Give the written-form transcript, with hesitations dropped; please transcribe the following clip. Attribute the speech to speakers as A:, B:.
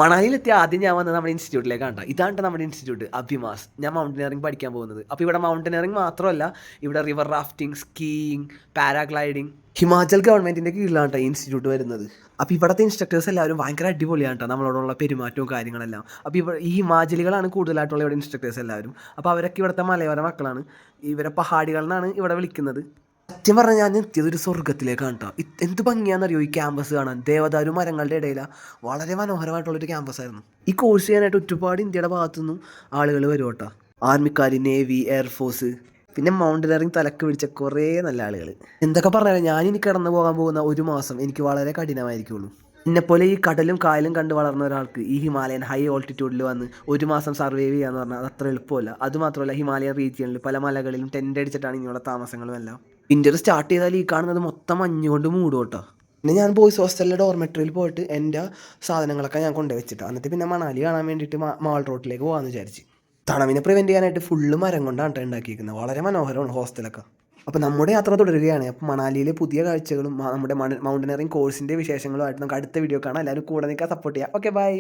A: മണാലിയിലെത്തിയ ആദ്യം ഞാൻ വന്നത് നമ്മുടെ ഇൻസ്റ്റിറ്റ്യൂട്ടിലേക്കാണ് കേട്ടോ. ഇതാണ് നമ്മുടെ ഇൻസ്റ്റിറ്റ്യൂട്ട് അഭിമാസ്. ഞാൻ മൗണ്ടനിയറിംഗ് പഠിക്കാൻ പോകുന്നത്. അപ്പോൾ ഇവിടെ മൗണ്ടനിയറിംഗ് മാത്രമല്ല, ഇവിടെ river rafting, skiing, paragliding, Himachal ഗവൺമെൻറ്റിൻ്റെ കീഴിലാണ് കേട്ടോ ഈ ഇൻസ്റ്റിറ്റ്യൂട്ട് വരുന്നത്. അപ്പോൾ ഇവിടുത്തെ ഇൻസ്ട്രക്ടേഴ്സ് എല്ലാവരും ഭയങ്കര അടിപൊളിയാണ് കേട്ടോ, നമ്മളോടുള്ള പെരുമാറ്റവും കാര്യങ്ങളെല്ലാം. അപ്പോൾ ഈ ഹിമാചലികളാണ് കൂടുതലായിട്ടുള്ള ഇവിടെ ഇൻസ്ട്രക്ടേഴ്സ് എല്ലാവരും. അപ്പോൾ അവരൊക്കെ ഇവിടുത്തെ മലയോര മക്കളാണ്. ഇവരെ പഹാടികൾ എന്നാണ് ഇവിടെ വിളിക്കുന്നത്. സത്യം പറഞ്ഞാൽ ഞാൻ എത്തിയത് ഒരു സ്വർഗ്ഗത്തിലേക്കാണ് കേട്ടോ. എന്ത് ഭംഗിയാണെന്നറിയോ ഈ ക്യാമ്പസ് കാണാൻ. ദേവദാരു മരങ്ങളുടെ ഇടയിലാണ്. വളരെ മനോഹരമായിട്ടുള്ളൊരു ക്യാമ്പസായിരുന്നു. ഈ കോഴ്സ് ചെയ്യാനായിട്ട് ഒരുപാട് ഇന്ത്യയുടെ ഭാഗത്തുനിന്നും ആളുകൾ വരും കേട്ടോ. ആർമിക്കാർ, നേവി, എയർഫോഴ്സ്, പിന്നെ മൗണ്ടനിയറിംഗ് തലക്ക് പിടിച്ച കുറേ നല്ല ആളുകൾ. എന്തൊക്കെ പറഞ്ഞാലും ഞാനിനി കടന്നു പോകാൻ പോകുന്ന ഒരു മാസം എനിക്ക് വളരെ കഠിനമായിരിക്കുള്ളൂ. എന്നെപ്പോലെ ഈ കടലും കായലും കണ്ട് വളർന്ന ഒരാൾക്ക് ഈ ഹിമാലയൻ ഹൈ ഓൾട്ടിറ്റ്യൂഡിൽ വന്ന് ഒരു മാസം സർവൈവ് ചെയ്യാന്ന് പറഞ്ഞാൽ അത് അത്ര എളുപ്പമല്ല. അതുമാത്രമല്ല, ഹിമാലയൻ റീജിയനിൽ പല മലകളിലും ടെൻ്റ് അടിച്ചിട്ടാണ് ഇങ്ങനെയുള്ള താമസങ്ങളും എല്ലാം. വിൻ്റർ സ്റ്റാർട്ട് ചെയ്താൽ ഈ കാണുന്നത് മൊത്തം മഞ്ഞുകൊണ്ട് മൂടും കേട്ടോ. പിന്നെ ഞാൻ ബോയ്സ് ഹോസ്റ്റലിലെ ഡോർമെട്രിയിൽ പോയിട്ട് എൻ്റെ സാധനങ്ങളൊക്കെ ഞാൻ കൊണ്ടുപോയി വെച്ചിട്ടാണ്. എന്നിട്ട് പിന്നെ മണാലി കാണാൻ വേണ്ടിയിട്ട് മാൾ റോഡിലേക്ക് പോകാമെന്ന് വിചാരിച്ച്. തണവിനെ പ്രിവെൻറ്റ് ചെയ്യാനായിട്ട് ഫുള്ള് മരം കൊണ്ടാണ് ഉണ്ടാക്കിയിരിക്കുന്നത്. വളരെ മനോഹരമാണ് ഹോസ്റ്റലൊക്കെ. അപ്പോൾ നമ്മുടെ യാത്ര തുടരുകയാണ്. അപ്പോൾ മണാലിയിലെ പുതിയ കാഴ്ചകളും നമ്മുടെ മൗണ്ടനിയറിംഗ് കോഴ്സിൻ്റെ വിശേഷങ്ങളുമായിട്ട് നമുക്ക് അടുത്ത വീഡിയോ കാണാം. എല്ലാവരും കൂടെ നിൽക്കാൻ സപ്പോർട്ട് ചെയ്യാം. Okay, by.